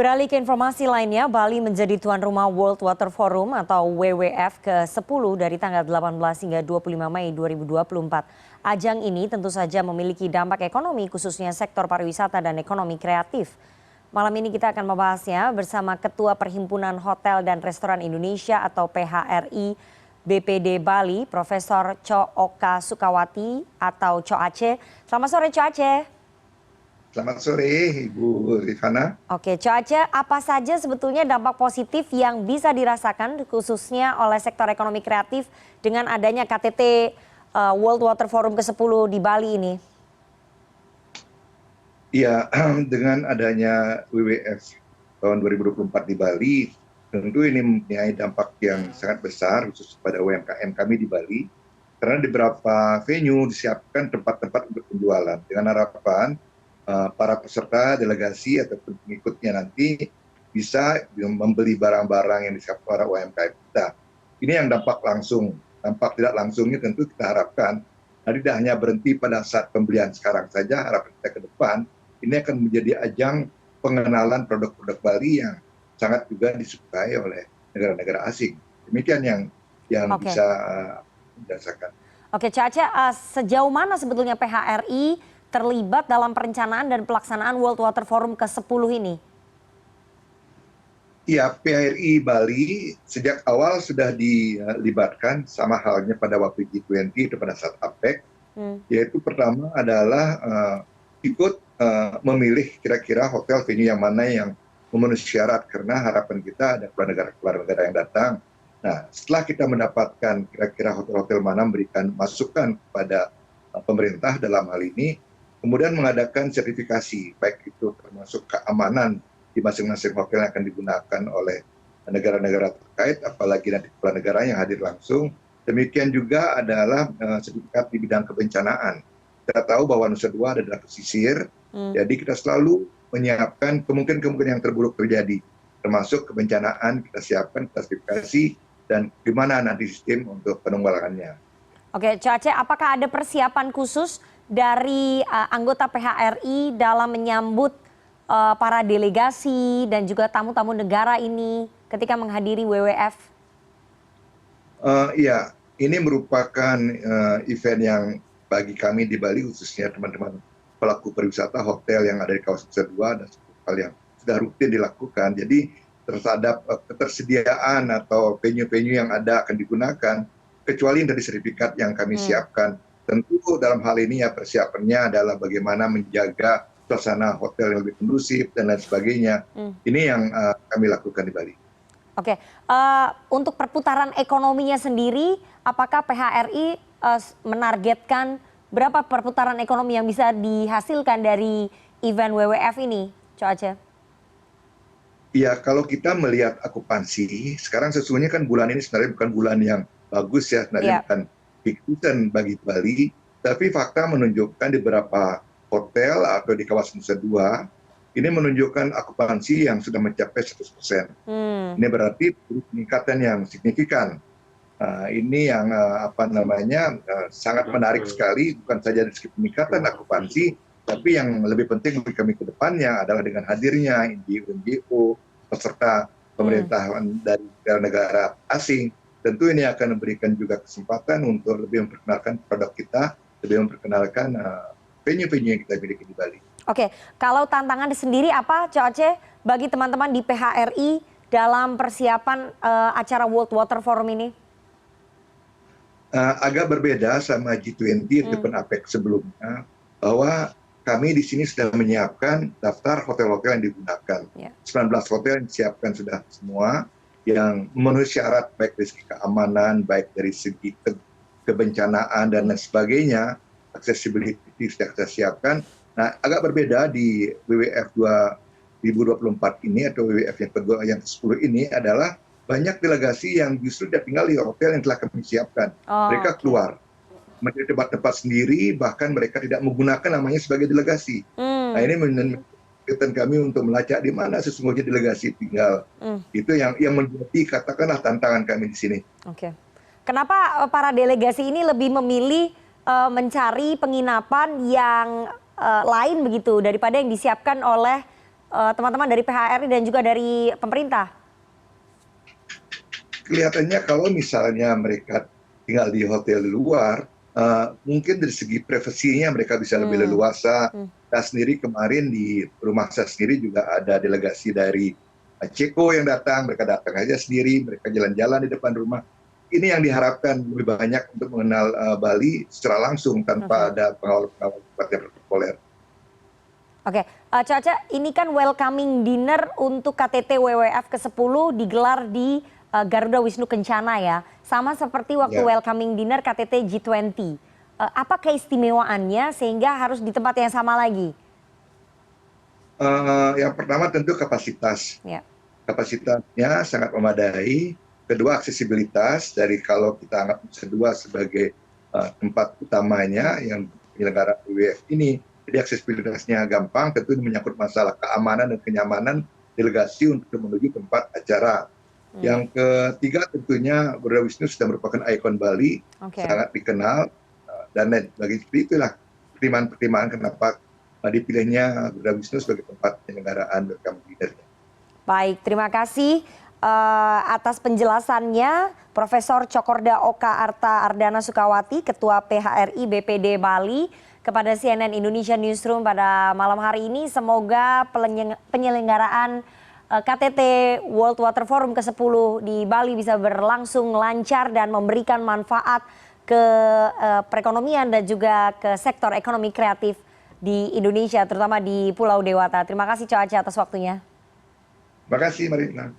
Beralih ke informasi lainnya, Bali menjadi tuan rumah World Water Forum atau WWF ke-10 dari tanggal 18 hingga 25 Mei 2024. Ajang ini tentu saja memiliki dampak ekonomi khususnya sektor pariwisata dan ekonomi kreatif. Malam ini kita akan membahasnya bersama Ketua Perhimpunan Hotel dan Restoran Indonesia atau PHRI BPD Bali, Profesor Co Oka Sukawati atau Co Aceh. Selamat sore Co Aceh. Selamat sore, Ibu Rifana. Oke, Co Aceh, apa saja sebetulnya dampak positif yang bisa dirasakan khususnya oleh sektor ekonomi kreatif dengan adanya KTT World Water Forum ke-10 di Bali ini? Ya, dengan adanya WWF tahun 2024 di Bali, tentu ini mempunyai dampak yang sangat besar khusus pada UMKM kami di Bali. Karena di beberapa venue disiapkan tempat-tempat untuk penjualan dengan harapan para peserta delegasi ataupun pengikutnya nanti bisa membeli barang-barang yang disiapkan para UMKM kita. Ini yang dampak langsung. Dampak tidak langsungnya tentu kita harapkan tidak hanya berhenti pada saat pembelian sekarang saja, harapan kita ke depan ini akan menjadi ajang pengenalan produk-produk Bali yang sangat juga disukai oleh negara-negara asing. Demikian yang bisa dirasakan. Oke, Caca, sejauh mana sebetulnya PHRI terlibat dalam perencanaan dan pelaksanaan World Water Forum ke-10 ini? Ya, PHRI Bali sejak awal sudah dilibatkan sama halnya pada waktu G20 itu pada saat APEC. Yaitu pertama adalah ikut memilih kira-kira hotel venue yang mana yang memenuhi syarat karena harapan kita ada kepala negara yang datang. Nah, setelah kita mendapatkan kira-kira hotel-hotel mana memberikan masukan kepada pemerintah dalam hal ini, kemudian mengadakan sertifikasi, baik itu termasuk keamanan di masing-masing hotel yang akan digunakan oleh negara-negara terkait, apalagi nanti kepala negara yang hadir langsung. Demikian juga adalah sertifikat di bidang kebencanaan. Kita tahu bahwa Nusa Dua ada daerah pesisir, jadi kita selalu menyiapkan kemungkinan yang terburuk terjadi, termasuk kebencanaan kita siapkan sertifikasi dan gimana nanti sistem untuk penanggulangannya. Oke, Co Aceh, apakah ada persiapan khusus dari anggota PHRI dalam menyambut para delegasi dan juga tamu-tamu negara ini ketika menghadiri WWF? Ya, ini merupakan event yang bagi kami di Bali khususnya teman-teman pelaku pariwisata hotel yang ada di kawasan Nusa Dua dan hal yang sudah rutin dilakukan. Jadi terhadap ketersediaan atau venue-venue yang ada akan digunakan, kecuali dari sertifikat yang kami siapkan. Tentu dalam hal ini ya persiapannya adalah bagaimana menjaga suasana hotel yang lebih kondusif dan lain sebagainya. Ini yang kami lakukan di Bali. Oke, untuk perputaran ekonominya sendiri, apakah PHRI menargetkan berapa perputaran ekonomi yang bisa dihasilkan dari event WWF ini, Co Aceh? Ya, kalau kita melihat okupansi, sekarang sesungguhnya kan bulan ini sebenarnya bukan bulan yang bagus ya, sebenarnya bukan peak season bagi Bali, tapi fakta menunjukkan di beberapa hotel atau di kawasan Nusa Dua, ini menunjukkan okupansi yang sudah mencapai 100%. Ini berarti peningkatan yang signifikan. Ini yang sangat menarik sekali, bukan saja dari segi peningkatan okupansi, tapi yang lebih penting bagi kami ke depannya adalah dengan hadirnya NGO, peserta pemerintahan dari negara-negara asing. Tentu ini akan memberikan juga kesempatan untuk lebih memperkenalkan produk kita, lebih memperkenalkan venue-venue yang kita miliki di Bali. Oke, kalau tantangan sendiri apa, Co Aceh, bagi teman-teman di PHRI dalam persiapan acara World Water Forum ini? Agak berbeda sama G20 ataupun APEC sebelumnya, bahwa kami di sini sudah menyiapkan daftar hotel-hotel yang digunakan. 19 hotel yang disiapkan sudah semua, yang memenuhi syarat baik dari segi keamanan, baik dari segi kebencanaan dan lain sebagainya, accessibility sudah kita siapkan. Nah, agak berbeda di WWF 2024 ini atau WWF yang ke-10 ini adalah banyak delegasi yang justru tidak tinggal di hotel yang telah kami siapkan. Mereka keluar mencari tempat-tempat sendiri, bahkan mereka tidak menggunakan namanya sebagai delegasi. Nah, ini menunjukkan kami untuk melacak di mana sesungguhnya delegasi tinggal. Itu yang menjadi katakanlah tantangan kami di sini. Oke. Kenapa para delegasi ini lebih memilih mencari penginapan yang lain begitu daripada yang disiapkan oleh teman-teman dari PHRI dan juga dari pemerintah? Kelihatannya kalau misalnya mereka tinggal di hotel di luar, mungkin dari segi privasinya mereka bisa lebih leluasa. Saya sendiri kemarin di rumah saya sendiri juga ada delegasi dari Ceko yang datang, mereka datang aja sendiri, mereka jalan-jalan di depan rumah. Ini yang diharapkan lebih banyak untuk mengenal Bali secara langsung tanpa ada pengawal-pengawal yang berprotokoler. Oke, Caca, ini kan welcoming dinner untuk KTT WWF ke-10 digelar di Garuda Wisnu Kencana ya. Sama seperti waktu welcoming dinner KTT G20. Apa keistimewaannya sehingga harus di tempat yang sama lagi? Yang pertama tentu kapasitas. Kapasitasnya sangat memadai. Kedua aksesibilitas, dari kalau kita anggap Nusa Dua sebagai tempat utamanya yang penyelenggara WWF ini. Jadi aksesibilitasnya gampang, tentu ini menyangkut masalah keamanan dan kenyamanan delegasi untuk menuju tempat acara. Yang ketiga tentunya Garuda Wisnu sudah merupakan ikon Bali, sangat dikenal, dan lain sebagainya. Seperti itulah pertimbangan-pertimbangan kenapa dipilihnya Garuda Wisnu sebagai tempat penyelenggaraan welcome dinner-nya. Baik, terima kasih atas penjelasannya Profesor Cokorda Oka Arta Ardana Sukawati, Ketua PHRI BPD Bali, kepada CNN Indonesia Newsroom pada malam hari ini. Semoga penyelenggaraan KTT World Water Forum ke-10 di Bali bisa berlangsung lancar dan memberikan manfaat ke perekonomian dan juga ke sektor ekonomi kreatif di Indonesia, terutama di Pulau Dewata. Terima kasih Caca atas waktunya. Terima kasih Marina.